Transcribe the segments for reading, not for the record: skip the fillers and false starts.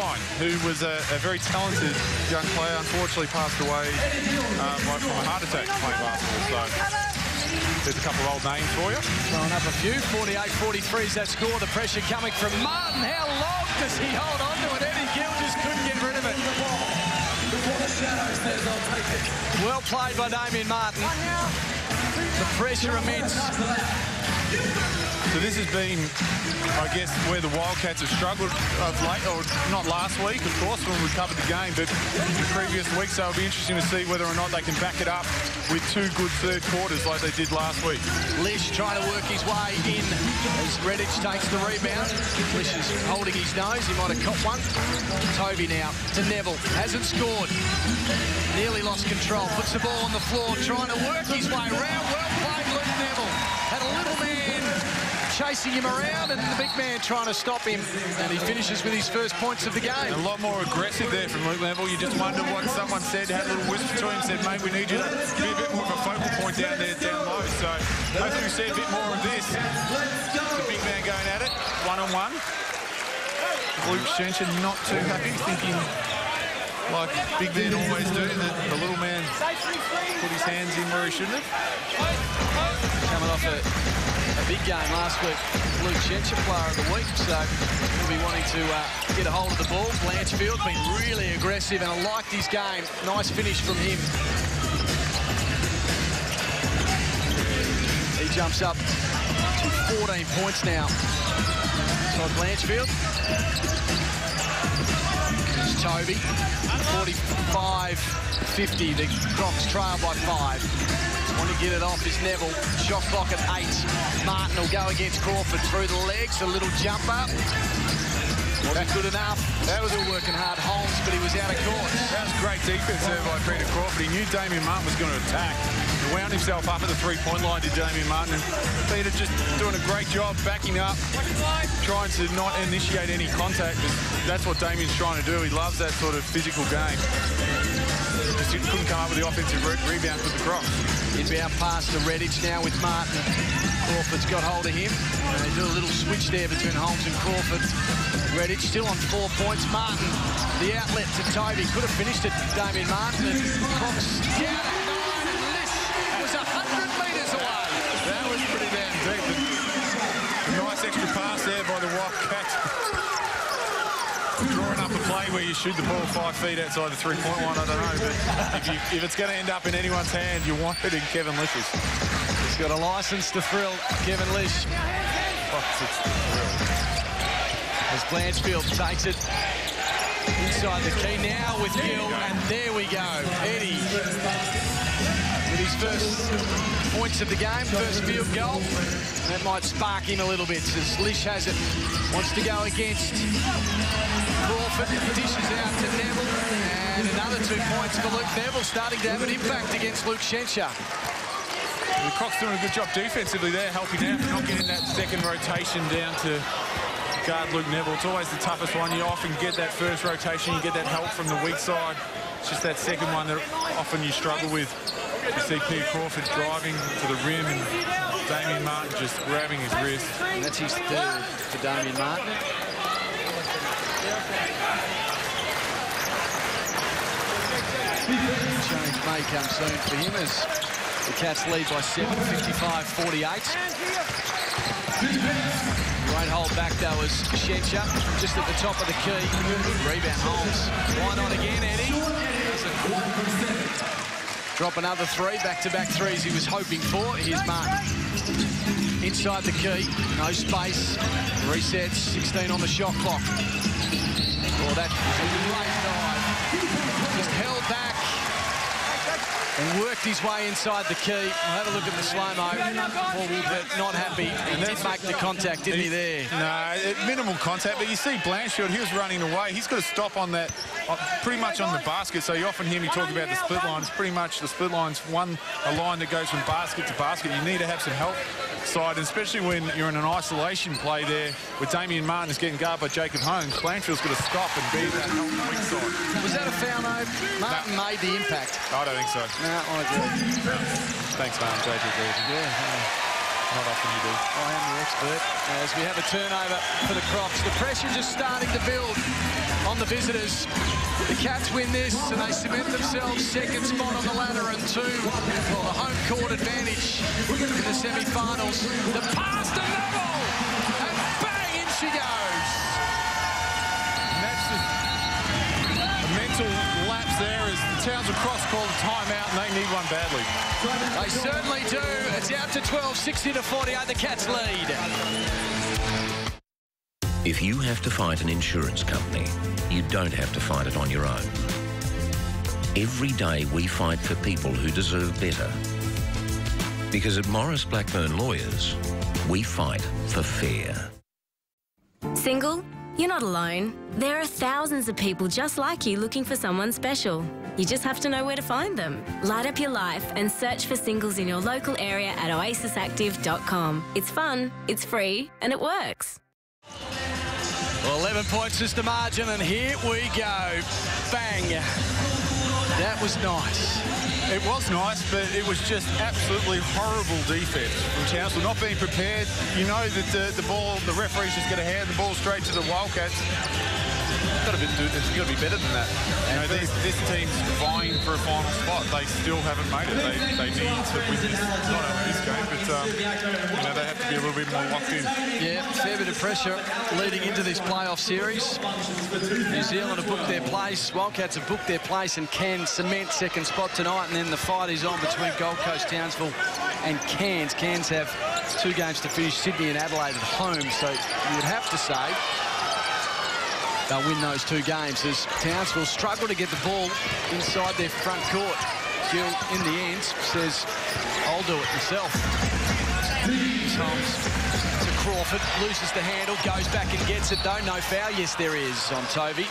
Irvine, who was a very talented young player, unfortunately passed away from a heart attack playing basketball. So there's a couple of old names for you. Throwing up a few. 48-43 is that score. The pressure coming from Martin. How long does he hold on to it? Eddie Gill just couldn't get rid of it. Well played by Damien Martin. The pressure immense. So this has been, I guess, where the Wildcats have struggled of late, or not last week, of course, when we covered the game, but in previous weeks. So it'll be interesting to see whether or not they can back it up with 2 good third quarters like they did last week. Lish trying to work his way in as Redditch takes the rebound. Lish is holding his nose. He might have caught one. Toby now to Neville. Hasn't scored. Nearly lost control. Puts the ball on the floor, trying to work his way around. Well played, Luke Neville. Had a little man chasing him around and the big man trying to stop him, and he finishes with his first points of the game. A lot more aggressive there from Luke Neville. You just wonder what someone said, had a little whisper to him, said, mate, we need you to be a bit more of a focal point down there, down low. So hopefully we see a bit more of this. The big man going at it, one-on-one. Luke Shencher not too happy, thinking like big men always do, that the little man put his hands in where he shouldn't have. Coming off a big game last week, Luke Shencher, player of the week, so he'll be wanting to get a hold of the ball. Blanchfield been really aggressive, and I liked his game. Nice finish from him. He jumps up to 14 points now. Todd Blanchfield. It's Toby. 45-50. The Crocs trail by 5. Want to get it off is Neville. Shot clock at 8. Martin will go against Crawford through the legs. A little jump up. Wasn't good enough. That was all working hard. Holmes, but he was out of court. That was great defense there by Peter Crawford. He knew Damien Martin was going to attack. He wound himself up at the 3-point line to Damien Martin. And Peter just doing a great job backing up, trying to not initiate any contact. That's what Damien's trying to do. He loves that sort of physical game. Just couldn't come up with the offensive rebound for the Crocs. Inbound pass to Redditch now with Martin. Crawford's got hold of him. They do a little switch there between Holmes and Crawford. Redditch still on 4 points. Martin, the outlet to Toby. Could have finished it, Damien Martin. And Crocs down at 9. And Lish was 100 metres away. That was pretty damn deep. A nice extra pass there by the Wildcats. Drawing up a play where you shoot the ball 5 feet outside the 3-point line, I don't know. But if it's going to end up in anyone's hand, you want it in Kevin Lish's. He's got a licence to thrill, Kevin Lish. As Blanchfield takes it inside the key now with Gill, and there we go. Eddie with his first points of the game, first field goal. That might spark him a little bit as Lish has it. Wants to go against Crawford, dishes out to Neville, and another 2 points for Luke Neville, starting to have an impact against Luke Shencher. The Crocs doing a good job defensively there, helping out, not getting that second rotation down to guard Luke Neville. It's always the toughest one. You often get that first rotation, you get that help from the weak side. It's just that second one that often you struggle with. You see Peter Crawford driving to the rim and Damien Martin just grabbing his wrist. And that's his third for Damien Martin. Change may come soon for him as the Cats lead by 7, 55-48. Won't hold back though as Shencher just at the top of the key. Rebound Holmes. Why not again, Eddie? Drop another 3, back-to-back threes he was hoping for. Here's Martin. Inside the key, no space. Resets, 16 on the shot clock. Oh, that was a great dive. Just held back and worked his way inside the key. We'll have a look at the slow-mo. Paul Woodward not happy. He did make the contact, didn't he, there? No, minimal contact, but you see Blanchfield, he was running away. He's got to stop on that, pretty much on the basket. So you often hear me talk about the split line. It's pretty much the split line's a line that goes from basket to basket. You need to have some help side, and especially when you're in an isolation play there where Damien Martin is getting guarded by Jacob Holmes. Blanchfield's got to stop and be that help on the weak side. Was that a foul, though? Martin made the impact. I don't think so. No, I agree. Thanks, man. JJ. Yeah. Not often you do. I am the expert. As we have a turnover for the Crocs. The pressure just starting to build on the visitors. The Cats win this and they cement themselves second spot on the ladder and the home court advantage in the semi-finals. The pass to Neville and bang, in she goes. And that's just a mental lapse there as the Townsville Crocs call a timeout and they need one badly. They certainly do. It's out to 12, 60-48. The Cats lead. If you have to fight an insurance company, you don't have to fight it on your own. Every day we fight for people who deserve better. Because at Morris Blackburn Lawyers, we fight for fair. Single? You're not alone. There are thousands of people just like you looking for someone special. You just have to know where to find them. Light up your life and search for singles in your local area at oasisactive.com. It's fun, it's free, and it works. Well, 11 points is the margin, and here we go. Bang. That was nice. It was nice, but it was just absolutely horrible defense from Townsville. Not being prepared. You know that the referee's just going to hand the ball straight to the Wildcats. It's got to be better than that. You know, this team's vying for a final spot. They still haven't made it. They need to win this, not only this game, but you know, they have to be a little bit more locked in. Yeah, fair bit of pressure leading into this playoff series. New Zealand have booked their place. Wildcats have booked their place and can cement second spot tonight. And then the fight is on between Gold Coast, Townsville and Cairns. Cairns have 2 games to finish, Sydney and Adelaide at home. So you would have to say they'll win those 2 games as Townsville struggle to get the ball inside their front court. Gill, in the end, says, I'll do it myself. Toms to Crawford, loses the handle, goes back and gets it though. No foul. Yes, there is on Tovey.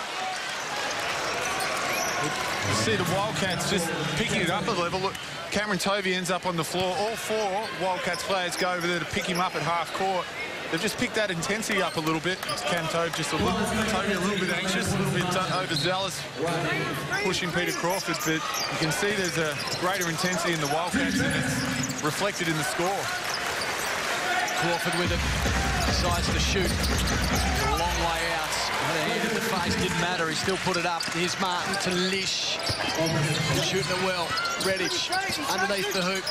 You see the Wildcats just picking it up a level. Look, Cameron Tovey ends up on the floor. All 4 Wildcats players go over there to pick him up at half court. They've just picked that intensity up a little bit. Cam Tovey just a little bit anxious, a little bit overzealous, pushing Peter Crawford. But you can see there's a greater intensity in the Wildcats and it's reflected in the score. Crawford with it, decides to shoot. A long way out. Had a hand in the face, didn't matter. He still put it up. Here's Martin to Lish. Shooting it well. Redditch underneath the hoop.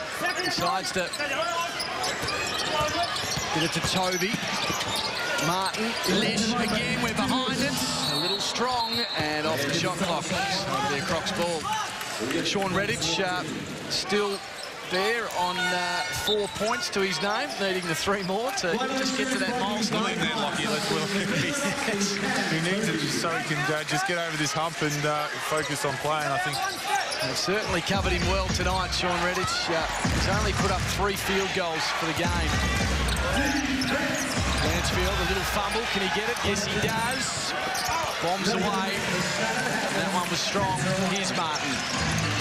Decides to get it to Tovey. Martin, Lish again. We're behind it. A little strong and off the shot clock. Over there, Croc's ball. Sean Redditch still there on 4 points to his name, needing the 3 more to just get to that milestone. He needs it just so he can just get over this hump and focus on playing, I think. They've certainly covered him well tonight, Sean Redditch. He's only put up 3 field goals for the game. Lancefield, a little fumble. Can he get it? Yes, he does. Bombs away. That one was strong. Here's Martin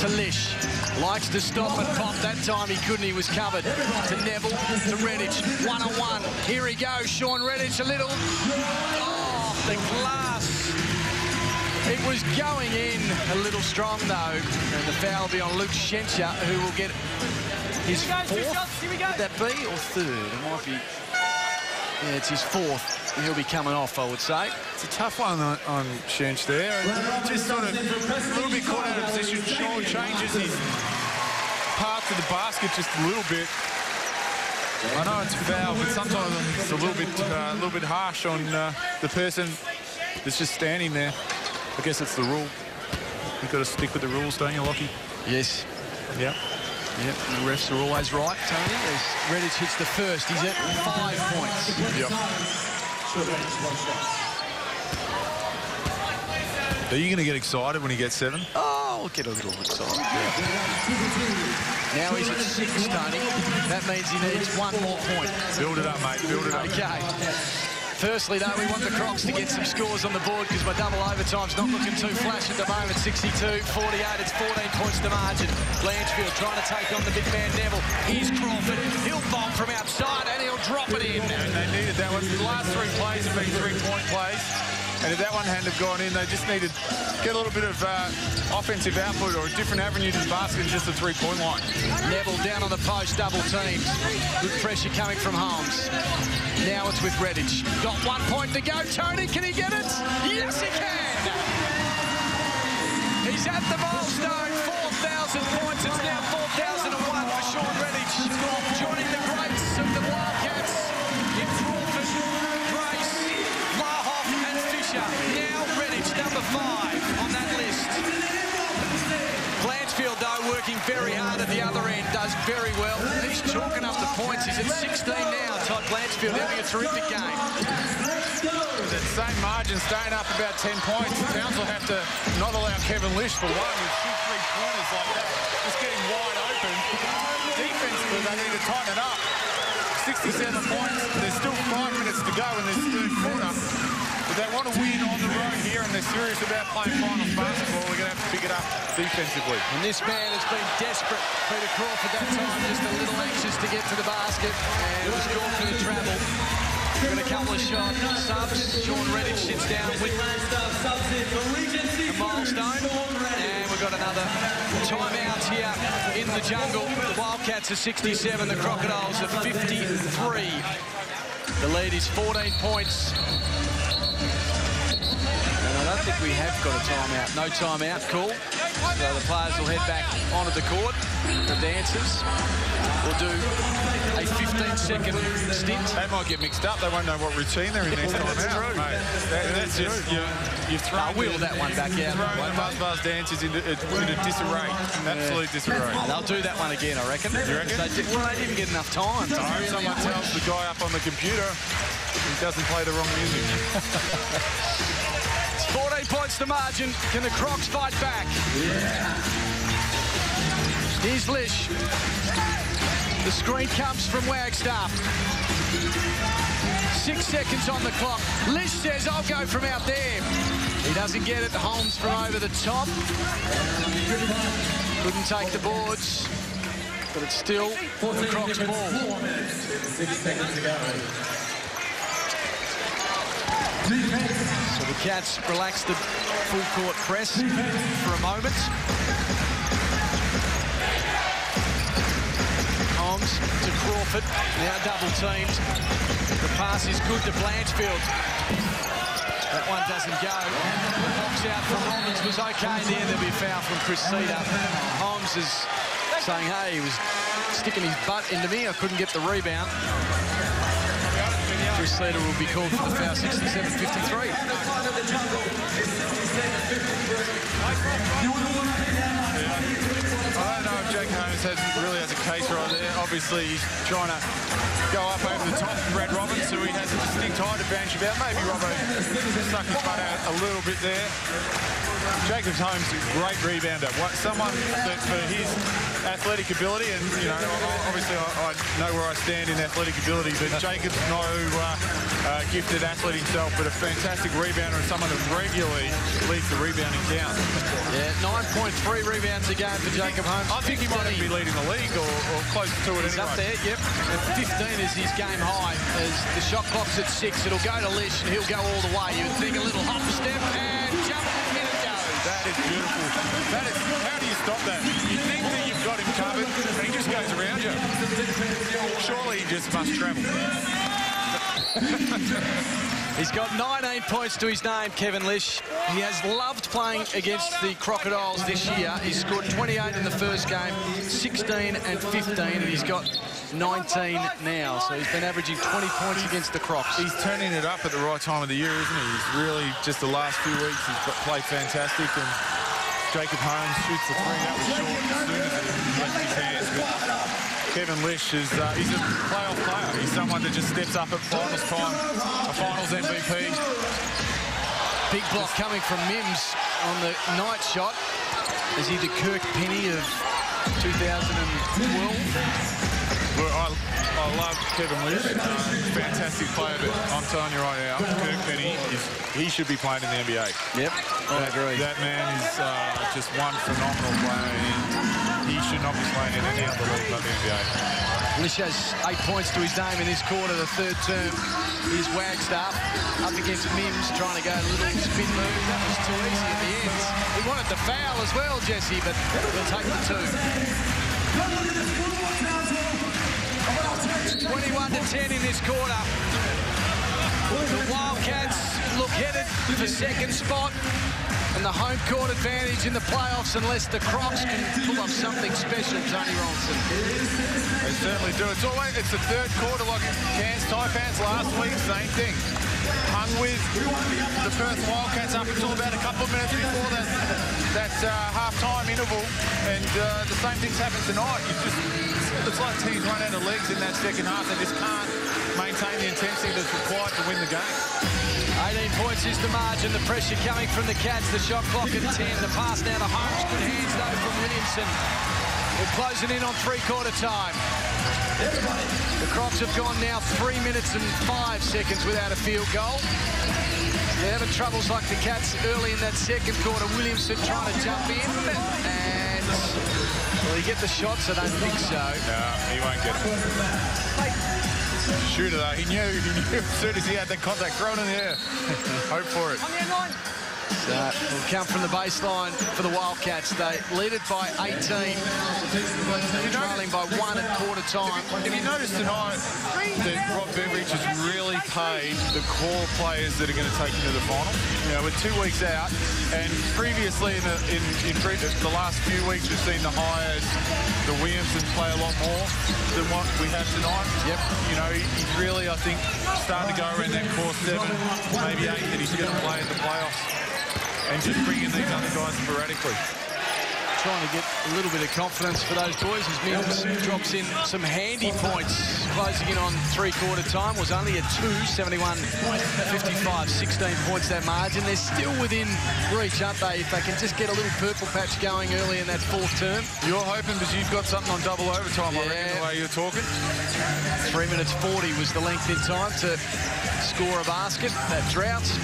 to Lish. Likes to stop and pop. That time he couldn't. He was covered. To Neville, to Redditch. 1-on-1. Here he goes. Sean Redditch, a little. Oh, the glass. It was going in a little strong, though. And the foul will be on Luke Schencher, who will get his 4th. Would that be? Or 3rd? It might be. Yeah, it's his 4th. He'll be coming off, I would say. It's a tough one on Schench there. Just sort of a little bit caught out of position. Sean changes his path to the basket just a little bit. I know it's foul, but sometimes it's a little bit harsh on the person that's just standing there. I guess it's the rule. You've got to stick with the rules, don't you, Lockie? Yes. Yeah. Yep, the refs are always right, Tony. As Redditch hits the first, he's at 5 points. Yep. Are you going to get excited when he gets 7? Oh, I'll get a little excited. Yeah. Now he's at 6, Tony. That means he needs 1 more point. Build it up, mate. Build it up. Okay. Firstly, though, we want the Crocs to get some scores on the board because my double overtime's not looking too flash at the moment. 62-48, it's 14 points to margin. Blanchfield trying to take on the big man Neville. Here's Crawford. He'll bomb from outside and he'll drop it in. And they needed that one. The last 3 plays have been 3-point plays. And if that one hadn't have gone in, they just needed to get a little bit of offensive output or a different avenue to the basket than just the three-point line. Neville down on the post, double teamed. Good pressure coming from Holmes. Now it's with Redditch. Got 1 point to go. Tony, can he get it? Yes, he can! He's at the milestone, 4,000 points. It's now 4,001 for Sean Redditch. Joining the greats of the Wildcats in Crawford, Grace, Lahoff and Fisher. Now Redditch, number 5 on that list. Blanchfield, though, working very hard at the other end, does very well. He's chalking up the points. He's at 16 now. Todd Blanchfield having a terrific game. With that same margin, staying up about 10 points. Townsville have to not allow Kevin Lish for one with 2 3-pointers like that. Just getting wide open. Defensively, they need to tighten it up. 67 points. There's still 5 minutes to go in this third quarter. If they want to win on the road here and they're serious about playing finals basketball, they're going to have to pick it up defensively. And this man has been desperate. Peter Crawford that time, just a little anxious to get to the basket. And it was good for the travel. Got a couple of shots. Subs. Sean Redditch sits down with a milestone. And we've got another timeout here in the jungle. The Wildcats are 67. The Crocodiles are 53. The lead is 14 points. And I don't think we have got a timeout. No timeout. Cool. So the players will head back onto the court. The dancers will do a 15-second stint. They might get mixed up. They won't know what routine they're in next time out. That's true. Mate. That's just, you've thrown... I'll wheel that one back out. Thrown the Buzz dancers into disarray. Absolute disarray. They'll do that one again, I reckon. You reckon? They didn't get enough time. I hope someone tells the guy up on the computer he doesn't play the wrong music. It's 14 points to margin. Can the Crocs fight back? Yeah. Here's Lish. The screen comes from Wagstaff. 6 seconds on the clock. Lish says, I'll go from out there. He doesn't get it. Holmes from over the top. Couldn't take the boards. But it's still the Crocs ball. 6 seconds to go. So the Cats relax the full court press for a moment. Holmes to Crawford, now double teamed. The pass is good to Blanchfield. That one doesn't go. The box out from Robbins was okay there. There'll be a foul from Chris Cedar. Holmes is saying, hey, he was sticking his butt into me. I couldn't get the rebound. Chris Cedar will be called for the foul, 67-53. I don't know if Jake Holmes really has a case right there. Obviously, he's trying to go up over the top of Brad Robbins, who he has a distinct height advantage about. Maybe Robbo stuck his butt out a little bit there. Jacob Holmes is a great rebounder. Someone that for his athletic ability, and you know, obviously I know where I stand in athletic ability, but Jacob's no gifted athlete himself, but a fantastic rebounder and someone that regularly leads the rebounding down. Yeah, 9.3 rebounds a game for Jacob Holmes. I think he might be leading the league or close to it. He's anyway. Up there, yep. And 15 is his game high. As the shot clock's at 6, it'll go to Lish and he'll go all the way. You'd think a little hop step and jump, and it goes. That is beautiful. How do you stop that? You think that you've got him covered and he just goes around you. Surely he just must travel. He's got 19 points to his name, Kevin Lish. He has loved playing against the Crocodiles this year. He's scored 28 in the first game, 16 and 15, and he's got 19 now. So he's been averaging 20 points against the Crocs. He's turning it up at the right time of the year, isn't he? He's really, just the last few weeks, he's played fantastic. And Jacob Holmes shoots the three. That was short as soon as it left his hands. But Kevin Lish is he's a playoff player. He's someone that just steps up at finals time, a finals MVP. Big block coming from Mims on the night shot. Is he the Kirk Penny of 2012? Well, I love Kevin Lish. Fantastic player, but I'm telling you right now, Kirk Penny, he should be playing in the NBA. Yep, I agree. That man is just one phenomenal player, and he should not be playing in any other league but the NBA. Lish has 8 points to his name in this quarter, the third term. He's Wagstaff up against Mims, trying to go a little spin move. That was too easy in the end. He wanted the foul as well, Jesse, but he'll take the 2. 21-10 in this quarter. The Wildcats look headed for second spot and the home court advantage in the playoffs unless the Crocs can pull off something special, Tony Ronson. They certainly do. It's the third quarter like Taipans last week, same thing. Hung with the Perth Wildcats up until about a couple of minutes before that half-time interval, and the same thing's happened tonight. It's like teams run out of legs in that second half. They just can't maintain the intensity that's required to win the game. 18 points is the margin. The pressure coming from the Cats. The shot clock at 10. The pass now to Holmes. Good hands, though, from Williamson. We're closing in on three-quarter time. The Crocs have gone now 3 minutes and 5 seconds without a field goal. They're having troubles like the Cats early in that second quarter. Williamson trying to jump in. And will he get the shots? I don't think so. No, he won't get it. Shooter, though. He knew as soon as he had that contact, throw it in the air. Hope for it. So will come from the baseline for the Wildcats. They lead it by 18. They're trailing by 1 at quarter time. If you notice tonight that Rob Beveridge has really paid the core players that are going to take him to the final. You know, we're 2 weeks out, and previously in the last few weeks we've seen the hires, the Williamsons play a lot more than what we have tonight. Yep. You know, he's really, I think, starting to go around that core 7, maybe 8 that he's going to play in the playoffs. And just bring in these other guys sporadically. Trying to get a little bit of confidence for those boys as Mills drops in some handy points. Closing in on three-quarter time was only a 2, 71-55, 16 points that margin. They're still within reach, aren't they, if they can just get a little purple patch going early in that fourth term. You're hoping because you've got something on double overtime, I reckon, the way you're talking. 3 minutes 40 was the length in time to score a basket. That Droughts.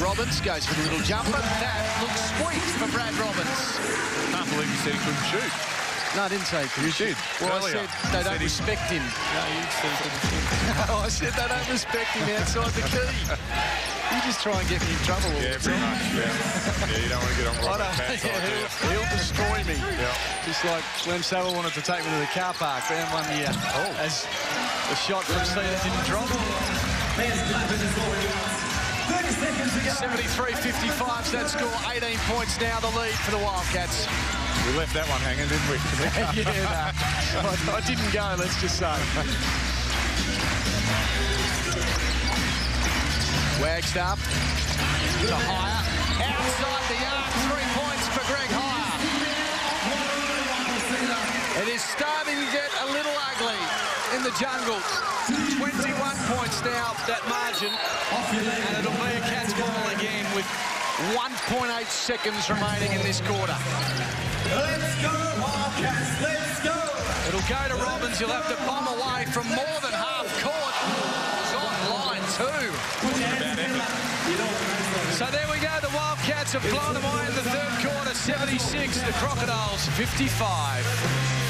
Robbins goes for the little jumper. That looks sweet for Brad Robbins. Can't believe you said he couldn't shoot. No, I didn't say he couldn't shoot. Well, earlier. I said they don't respect him. No, you said he couldn't shoot. No, I said they don't respect him outside the key. You just try and get me in trouble all the time. Pretty much, yeah. You don't want to get on Robbins' He'll destroy me. Yeah. Just like Glenn Saville wanted to take me to the car park down one year. As the shot from Cedar didn't drop. 73-55's that score. 18 points now, the lead for the Wildcats. We left that one hanging, didn't we? Yeah, no. I didn't go, let's just say. Wagstaff to Hire. Outside the arc, 3 points for Greg Hire. It is starting to get a little ugly in the jungle. 21 points now, that margin. And it'll be a Cats ball again with 1.8 seconds remaining in this quarter. Let's go, Wildcats, let's go! It'll go to Robbins. He'll have to bomb away from more than half court. He's on line 2. So there we go. The Wildcats have blown away in the third quarter. 76, the Crocodiles 55.